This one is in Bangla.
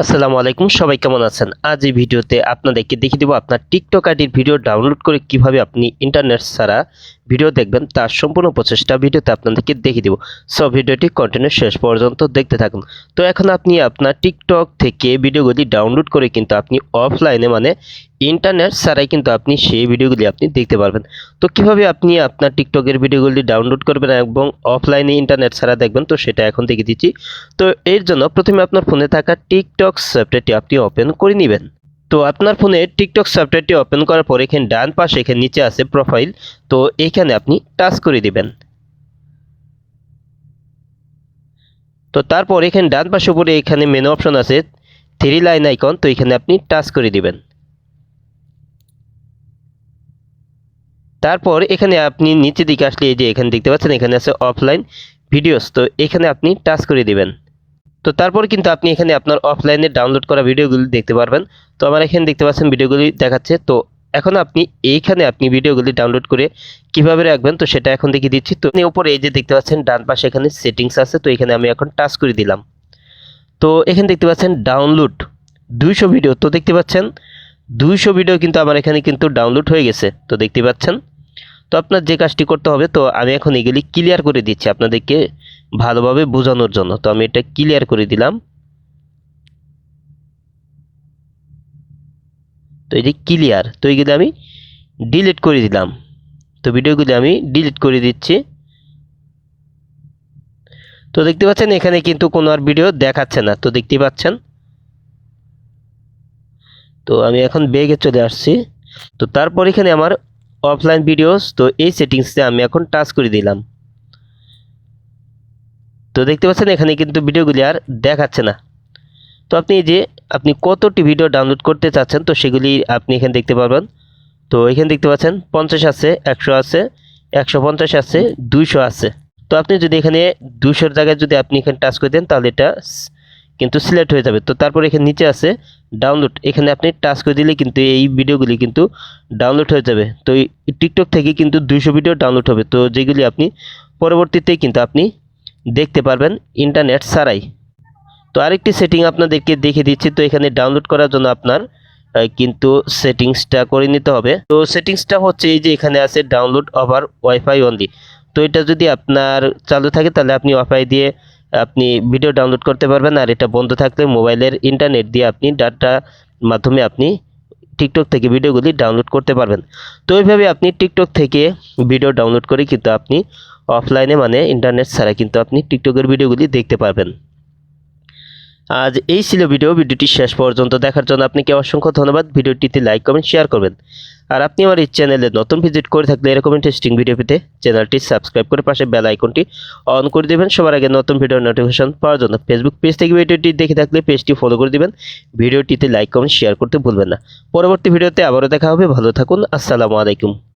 আসসালামু আলাইকুম, সবাই কেমন আছেন? আজ এই ভিডিওতে আপনাদেরকে দেখিয়ে দেব আপনার টিকটক আইডির ভিডিও ডাউনলোড করে কিভাবে আপনি ইন্টারনেট ছাড়া ভিডিও দেখবেন তার সম্পূর্ণ প্রচেষ্টা ভিডিওতে আপনাদেরকে দেখিয়ে দেব। সো ভিডিওটি কন্টিনিউ শেষ পর্যন্ত দেখতে থাকুন। তো এখন আপনি আপনার টিকটক থেকে ভিডিওগুলি ডাউনলোড করে কিন্তু আপনি অফলাইনে মানে ইন্টারনেট ছাড়াই কিন্তু আপনি সেই ভিডিওগুলি আপনি দেখতে পারবেন। তো কিভাবে আপনি আপনার টিকটকের ভিডিওগুলি ডাউনলোড করবেন এবং অফলাইনে ইন্টারনেট ছাড়া দেখবেন, তো সেটা এখন দেখিয়ে দিচ্ছি। তো এর জন্য প্রথমে আপনার ফোনে থাকা টিকটক সফটওয়্যারটি আপনি ওপেন করে নেবেন। তো আপনার ফোনে টিকটক সফটওয়্যারটি ওপেন করার পর এখানে ডান পাশে এখানে নিচে আছে প্রোফাইল, তো এখানে আপনি টাচ করে দিবেন। তো তারপর এখানে ডান পাশে উপরে এখানে মেনু অপশন আছে থ্রি লাইন আইকন, তো এখানে আপনি টাচ করে দিবেন। তারপর এখানে আপনি নিচের দিকে আসলে এই যে এখানে দেখতে পাচ্ছেন এখানে আছে অফলাইন ভিডিওস, তো এখানে আপনি টাচ করে দিবেন। তো তারপর কিন্তু আপনি এখানে আপনার অফলাইনে ডাউনলোড করা ভিডিওগুলি দেখতে পারবেন। তো আমার এখানে দেখতে পাচ্ছেন ভিডিওগুলি দেখাচ্ছে। তো এখন আপনি এইখানে আপনি ভিডিওগুলি ডাউনলোড করে কিভাবে রাখবেন, তো সেটা এখন দেখিয়ে দিচ্ছি। তো উপরে এই যে দেখতে পাচ্ছেন ডান পাশে এখানে সেটিংস আছে, তো এখানে আমি এখন টাচ করে দিলাম। তো এখানে দেখতে পাচ্ছেন ডাউনলোড 200 ভিডিও, তো দেখতে পাচ্ছেন 200 ভিডিও কিন্তু আমার এখানে কিন্তু ডাউনলোড হয়ে গেছে, তো দেখতে পাচ্ছেন। তো আপনার যে কাজটি করতে হবে, তো আমি এখন এগুলি ক্লিয়ার করে দিচ্ছি আপনাদেরকে ভালোভাবে বোঝানোর জন্য। তো আমি এটা ক্লিয়ার করে দিলাম। তো এই যে ক্লিয়ার, তো এইগুলো আমি ডিলিট করে দিলাম। তো ভিডিওগুলি আমি ডিলিট করে দিচ্ছি। তো দেখতে পাচ্ছেন এখানে কিন্তু কোনো আর ভিডিও দেখাচ্ছে না, তো দেখতে পাচ্ছেন। তো আমি এখন ব্যাগে চলে আসছি। তো তারপর এখানে আমার অফলাইন ভিডিওস, তো এই সেটিংসে আমি এখন টাচ করে দিলাম। তো দেখতে পাচ্ছেন এখানে কিন্তু ভিডিওগুলি আর দেখাচ্ছে না। তো আপনি এই যে আপনি কতটি ভিডিও ডাউনলোড করতে চাচ্ছেন, তো সেগুলি আপনি এখানে দেখতে পারবেন। তো এখানে দেখতে পাচ্ছেন 50 আছে, 100 আছে, 150 আছে, 200 আছে। তো আপনি যদি এখানে 200-র জায়গায় যদি আপনি এখানে টাচ করে দেন তাহলে এটা কিন্তু সিলেক্ট হয়ে যাবে। তো তারপর এখানে নিচে আছে ডাউনলোড, এখানে আপনি টাচ করে দিলে কিন্তু এই ভিডিওগুলি কিন্তু ডাউনলোড হয়ে যাবে। তো এই টিকটক থেকে কিন্তু 200 ভিডিও ডাউনলোড হবে, তো যেগুলি আপনি পরবর্তীতে কিন্তু আপনি দেখতে পারবেন ইন্টারনেট ছাড়াই। তো আরেকটি সেটিং আপনাদেরকে দেখে দিচ্ছি। তো এখানে ডাউনলোড করার জন্য আপনার কিন্তু সেটিংসটা করে নিতে হবে। তো সেটিংসটা হচ্ছে এই যে এখানে আছে ডাউনলোড ওভার ওয়াইফাই অনলি। তো এটা যদি আপনার চালু থাকে তাহলে আপনি ওয়াইফাই দিয়ে আপনি ভিডিও ডাউনলোড করতে পারবেন, আর এটা বন্ধ থাকলে মোবাইলের ইন্টারনেট দিয়ে আপনি ডাটা মাধ্যমে আপনি টিকটক থেকে ভিডিওগুলি ডাউনলোড করতে পারবেন। তো এইভাবে আপনি টিকটক থেকে ভিডিও ডাউনলোড করে কিন্তু আপনি অফলাইনে মানে ইন্টারনেট ছাড়া কিন্তু আপনি টিকটকের ভিডিওগুলি দেখতে পারবেন। আজ এই ছিল ভিডিওটি শেষ পর্যন্ত দেখার জন্য আপনাকে অসংখ্য ধন্যবাদ। ভিডিওটিতে লাইক কমেন্ট শেয়ার করবেন। আর আপনি আমার এই চ্যানেলে নতুন ভিজিট করে থাকলে এরকম ইন্টারেস্টিং ভিডিও পেতে চ্যানেলটি সাবস্ক্রাইব করে পাশে বেল আইকনটি অন করে দেবেন সবার আগে নতুন ভিডিওর নোটিফিকেশন পাওয়ার জন্য। ফেসবুক পেজ থেকে ভিডিওটি দেখে থাকলে পেজটি ফলো করে দিবেন। ভিডিওটিতে লাইক কমেন্ট শেয়ার করতে ভুলবেন না। পরবর্তী ভিডিওতে আবারও দেখা হবে। ভালো থাকুন। আসসালামু আলাইকুম।